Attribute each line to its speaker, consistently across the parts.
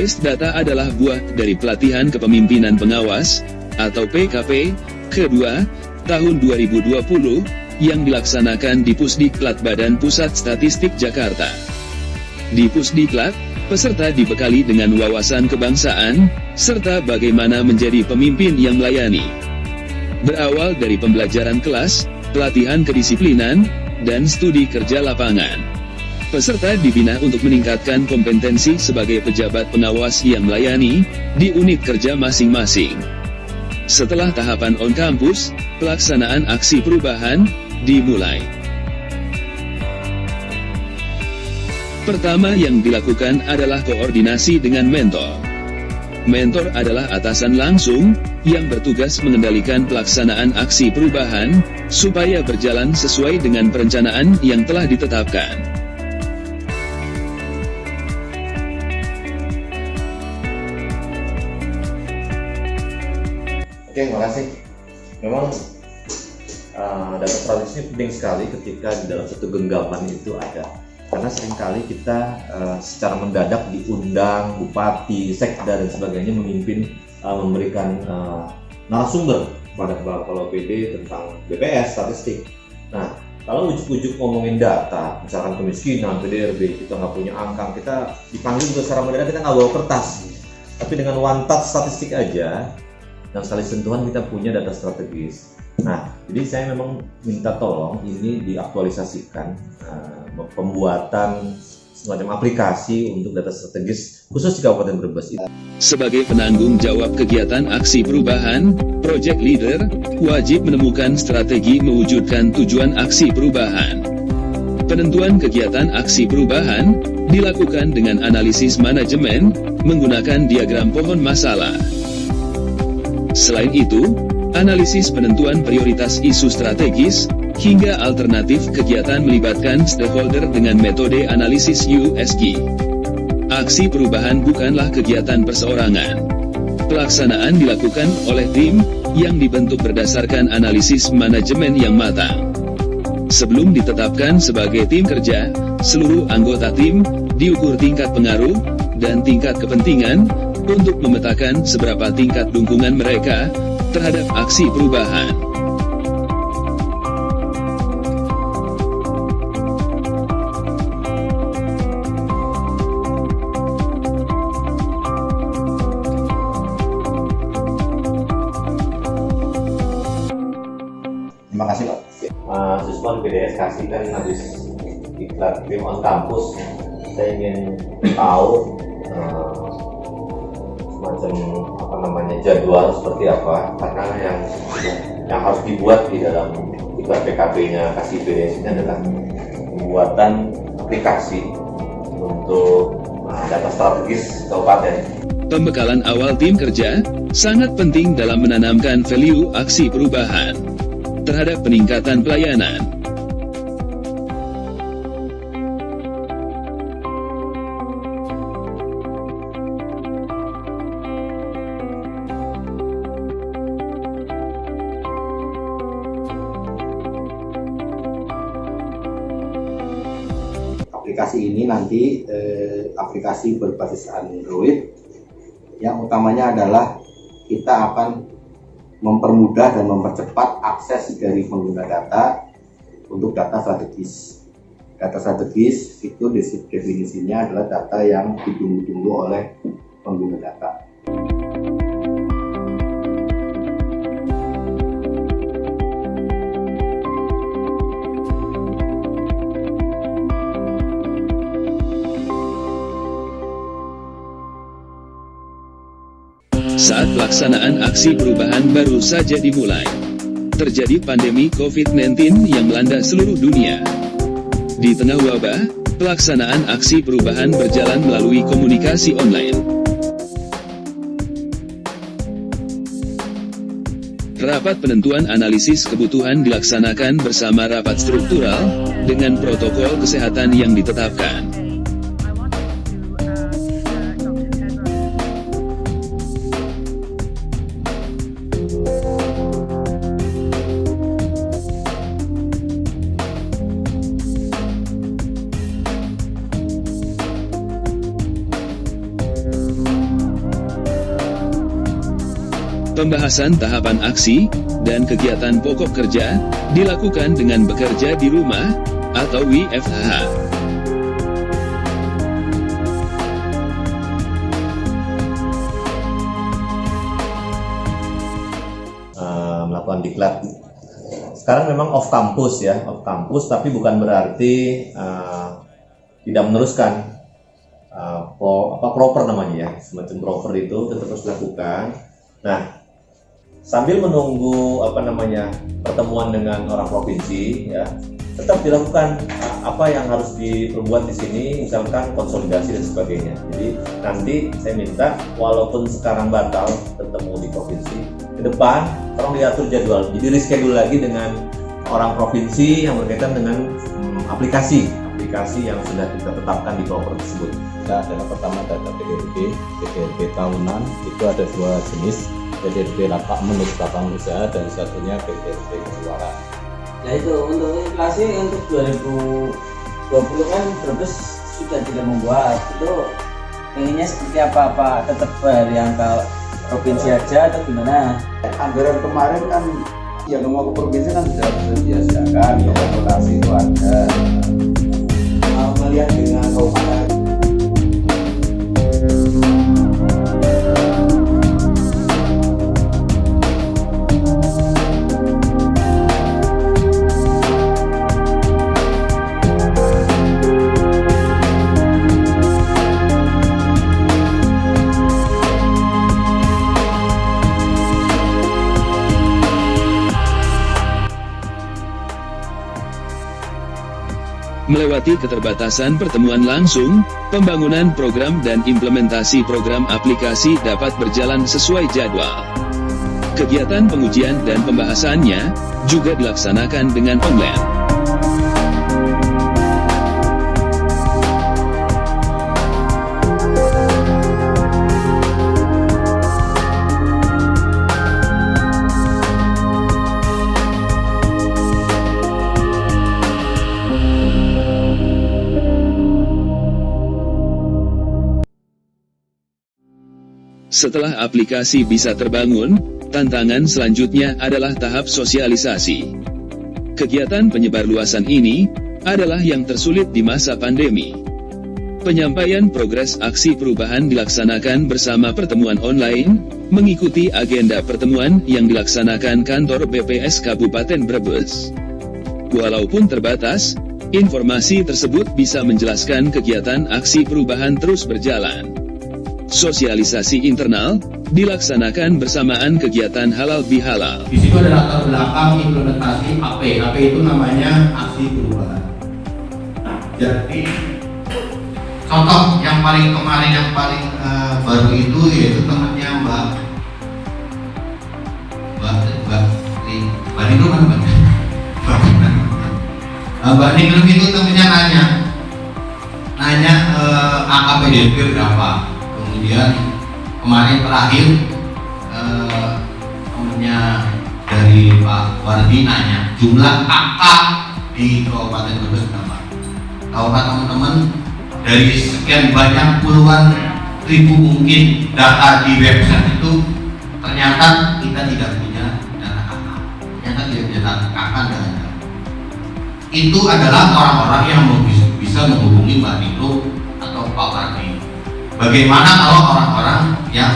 Speaker 1: Base Data adalah buah dari pelatihan kepemimpinan pengawas, atau PKP, kedua, tahun 2020, yang dilaksanakan di Pusdiklat Badan Pusat Statistik Jakarta. Di Pusdiklat, peserta dibekali dengan wawasan kebangsaan, serta bagaimana menjadi pemimpin yang melayani. Berawal dari pembelajaran kelas, pelatihan kedisiplinan, dan studi kerja lapangan. Peserta dibina untuk meningkatkan kompetensi sebagai pejabat pengawas yang melayani di unit kerja masing-masing. Setelah tahapan on-campus, pelaksanaan aksi perubahan dimulai. Pertama yang dilakukan adalah koordinasi dengan mentor. Mentor adalah atasan langsung, yang bertugas mengendalikan pelaksanaan aksi perubahan, supaya berjalan sesuai dengan perencanaan yang telah ditetapkan.
Speaker 2: Oke, terima kasih. Memang data strategis ini penting sekali ketika di dalam satu genggaman itu ada. Karena seringkali kita secara mendadak diundang bupati, sekda dan sebagainya memimpin memberikan narasumber kepada kepala PD tentang BPS statistik. Nah, kalau ujuk-ujuk ngomongin data, misalkan kemiskinan, PDRB, kita nggak punya angka, kita dipanggil juga secara mendadak, kita nggak bawa kertas. Tapi dengan one touch statistik aja, dan sekali sentuhan kita punya data strategis. Nah, jadi saya memang minta tolong ini diaktualisasikan pembuatan semacam aplikasi untuk data strategis khusus di Kabupaten Brebes itu.
Speaker 1: Sebagai penanggung jawab kegiatan aksi perubahan, project leader wajib menemukan strategi mewujudkan tujuan aksi perubahan. Penentuan kegiatan aksi perubahan dilakukan dengan analisis manajemen menggunakan diagram pohon masalah. Selain itu, analisis penentuan prioritas isu strategis, hingga alternatif kegiatan melibatkan stakeholder dengan metode analisis USG. Aksi perubahan bukanlah kegiatan perseorangan. Pelaksanaan dilakukan oleh tim, yang dibentuk berdasarkan analisis manajemen yang matang. Sebelum ditetapkan sebagai tim kerja, seluruh anggota tim diukur tingkat pengaruh dan tingkat kepentingan, untuk memetakan seberapa tingkat dukungan mereka terhadap aksi perubahan.
Speaker 2: Terima kasih Pak. Suspon PDS kasih kan habis iklan tim on campus. Saya ingin tahu semacam jadwal seperti apa, karena yang harus dibuat di dalam iklan PKP-nya kasih PDS ini adalah pembuatan aplikasi untuk data strategis kabupaten.
Speaker 1: Pembekalan awal tim kerja sangat penting dalam menanamkan value aksi perubahan terhadap peningkatan pelayanan.
Speaker 3: Aplikasi ini nanti aplikasi berbasis Android, yang utamanya adalah kita akan mempermudah dan mempercepat akses dari pengguna data untuk data strategis. Data strategis itu definisinya adalah data yang ditunggu-tunggu oleh pengguna data.
Speaker 1: Saat pelaksanaan aksi perubahan baru saja dimulai, terjadi pandemi COVID-19 yang melanda seluruh dunia. Di tengah wabah, pelaksanaan aksi perubahan berjalan melalui komunikasi online. Rapat penentuan analisis kebutuhan dilaksanakan bersama rapat struktural, dengan protokol kesehatan yang ditetapkan. Pembahasan tahapan aksi dan kegiatan pokok kerja dilakukan dengan bekerja di rumah atau WFH.
Speaker 2: Melakukan diklat. Sekarang memang off campus ya, off campus, tapi bukan berarti tidak meneruskan proper namanya ya, semacam proper itu tetap harus dilakukan. Nah, sambil menunggu pertemuan dengan orang provinsi ya, tetap dilakukan apa yang harus diperbuat di sini, misalkan konsolidasi dan sebagainya. Jadi nanti saya minta walaupun sekarang batal ketemu di provinsi, ke depan tolong diatur jadwal, jadi reschedule lagi dengan orang provinsi yang berkaitan dengan aplikasi yang sudah kita tetapkan di proper tersebut.
Speaker 4: Kita adalah pertama data PDRB tahunan, itu ada dua jenis, PDRB menurut lapangan usaha dan satunya PDRB keluaran.
Speaker 5: Nah itu untuk inflasi untuk 2020 kan Brebes sudah tidak membuat, itu pengennya seperti apa tetap yang ke provinsi aja atau gimana?
Speaker 3: Anggaran kemarin kan yang mau ke provinsi kan sudah disediakan, kalkulasi itu ada. Mau melihat dengan kabupaten.
Speaker 1: Melewati keterbatasan pertemuan langsung, pembangunan program dan implementasi program aplikasi dapat berjalan sesuai jadwal. Kegiatan pengujian dan pembahasannya juga dilaksanakan dengan online. Setelah aplikasi bisa terbangun, tantangan selanjutnya adalah tahap sosialisasi. Kegiatan penyebarluasan ini adalah yang tersulit di masa pandemi. Penyampaian progres aksi perubahan dilaksanakan bersama pertemuan online, mengikuti agenda pertemuan yang dilaksanakan kantor BPS Kabupaten Brebes. Walaupun terbatas, informasi tersebut bisa menjelaskan kegiatan aksi perubahan terus berjalan. Sosialisasi internal dilaksanakan bersamaan kegiatan halal bihalal.
Speaker 6: Di situ ada latar belakang implementasi AP. AP itu namanya aksi perubahan. Nah, jadi contoh yang paling baru itu yaitu temannya Mbak Ningrum kan Mbak Ningrum itu temannya nanya AKPDP berapa. Kemudian kemarin terakhir temennya dari Pak Wardi nanya jumlah kakak di Kabupaten Brebes berapa. Tahukah teman-teman, dari sekian banyak puluhan ribu mungkin data di website itu, ternyata kita tidak punya data kakak. Ternyata tidak punya data kakak dan itu adalah orang-orang yang bisa menghubungi Mbak Nino atau Pak Wardi. Bagaimana kalau orang-orang yang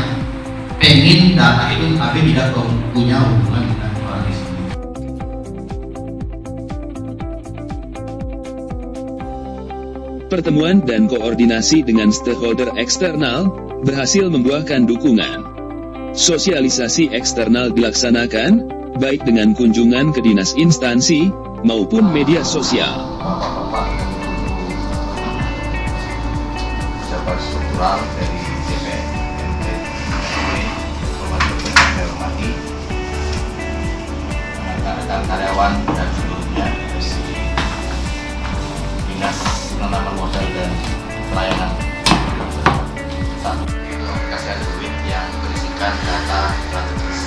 Speaker 6: pengen data itu tapi tidak punya hubungan dengan orang di sini?
Speaker 1: Pertemuan dan koordinasi dengan stakeholder eksternal berhasil membuahkan dukungan. Sosialisasi eksternal dilaksanakan, baik dengan kunjungan ke dinas instansi maupun media sosial.
Speaker 7: Struktural dari DPRD hormati rekan-rekan karyawan dan seluruhnya dari dinas penanaman modal dan pelayanan. Satu aplikasi Android yang berisikan data strategis.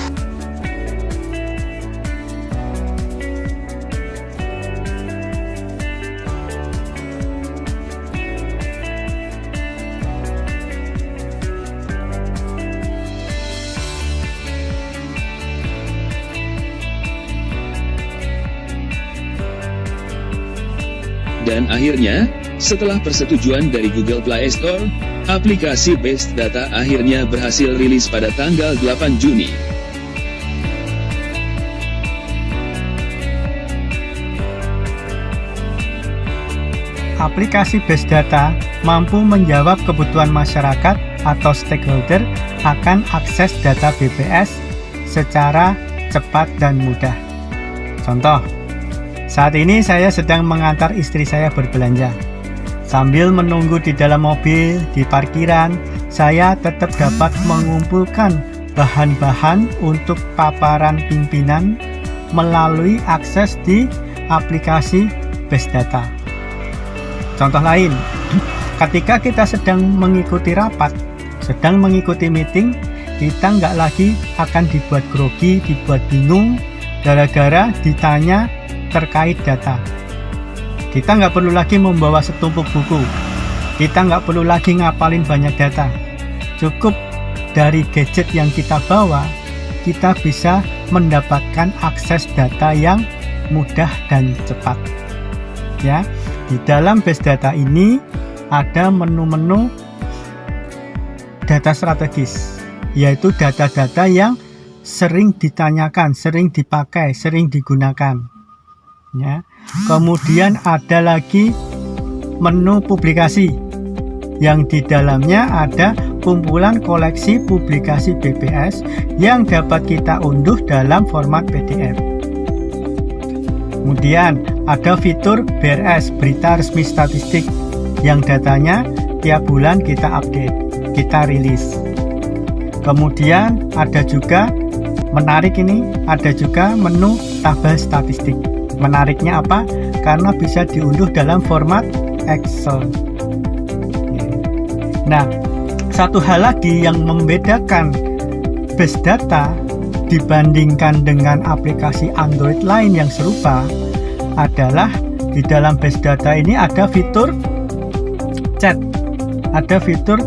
Speaker 1: Dan akhirnya, setelah persetujuan dari Google Play Store, aplikasi Best Data akhirnya berhasil rilis pada tanggal 8 Juni.
Speaker 8: Aplikasi Best Data mampu menjawab kebutuhan masyarakat atau stakeholder akan akses data BPS secara cepat dan mudah. Contoh, saat ini saya sedang mengantar istri saya berbelanja. Sambil menunggu di dalam mobil, di parkiran, saya tetap dapat mengumpulkan bahan-bahan untuk paparan pimpinan melalui akses di aplikasi Best Data. Contoh lain, ketika kita sedang mengikuti rapat, sedang mengikuti meeting, kita nggak lagi akan dibuat grogi, dibuat bingung, gara-gara ditanya terkait data. Kita nggak perlu lagi membawa setumpuk buku, kita nggak perlu lagi ngapalin banyak data. Cukup dari gadget yang kita bawa, kita bisa mendapatkan akses data yang mudah dan cepat. Ya, di dalam Best Data ini ada menu-menu data strategis, yaitu data-data yang sering ditanyakan, sering dipakai, sering digunakan. Ya. Kemudian ada lagi menu publikasi, yang di dalamnya ada kumpulan koleksi publikasi BPS yang dapat kita unduh dalam format PDF. Kemudian ada fitur BRS, Berita Resmi Statistik, yang datanya tiap bulan kita update, kita rilis. Kemudian ada juga, menarik ini, ada juga menu tabel statistik. Menariknya apa? Karena bisa diunduh dalam format Excel. Nah, satu hal lagi yang membedakan Best Data dibandingkan dengan aplikasi Android lain yang serupa adalah di dalam Best Data ini ada fitur chat. Ada fitur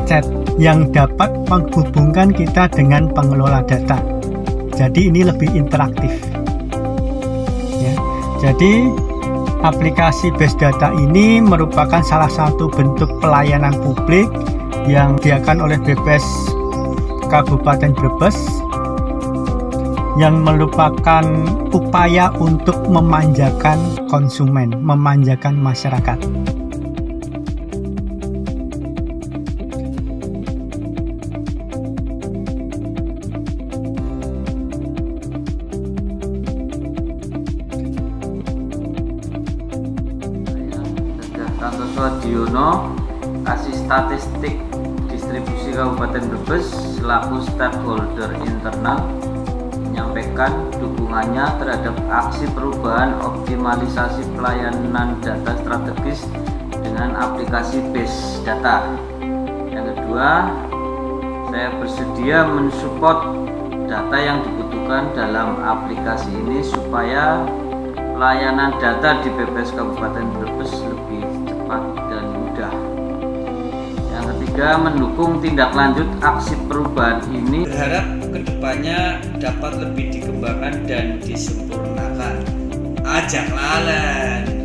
Speaker 8: chat yang dapat menghubungkan kita dengan pengelola data. Jadi ini lebih interaktif. Ya. Jadi aplikasi Best Data ini merupakan salah satu bentuk pelayanan publik yang disediakan oleh BPS Kabupaten Brebes, yang merupakan upaya untuk memanjakan konsumen, memanjakan masyarakat.
Speaker 9: Tanto Swadiono, Kasih Statistik Distribusi Kabupaten Brebes selaku stakeholder internal menyampaikan dukungannya terhadap aksi perubahan optimalisasi pelayanan data strategis dengan aplikasi Best Data. Yang kedua, saya bersedia mensupport data yang dibutuhkan dalam aplikasi ini supaya pelayanan data di BPS Kabupaten Brebes lebih cepat dan mudah. Yang ketiga, mendukung tindak lanjut aksi perubahan ini, berharap kedepannya dapat lebih dikembangkan dan disempurnakan. Ajak lalan.